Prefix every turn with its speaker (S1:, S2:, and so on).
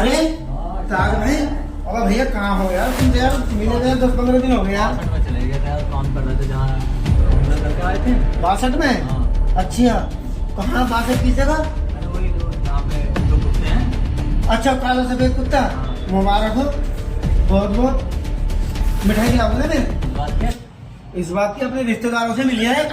S1: अरे ताज भाई, अरे भैया कहाँ हो यार तुम? यार मिले गए 10-15 दिन हो गए यार।
S2: 62 में चले गए थे यार, काम कर रहे थे जहाँ घूमने करके आए थे।
S1: 62 में?
S2: हाँ।
S1: अच्छा, कहाँ 62 की जगह?
S2: अरे वही जो यहाँ पे जो कुत्ते हैं।
S1: अच्छा, काला सफेद कुत्ता।
S2: हाँ।
S1: मुबारक हो बहुत बहुत। मिठाई खिलाओगे ना फिर?
S2: बात क्या?
S1: इस बात की अपने रिश्तेदारों से मिली है।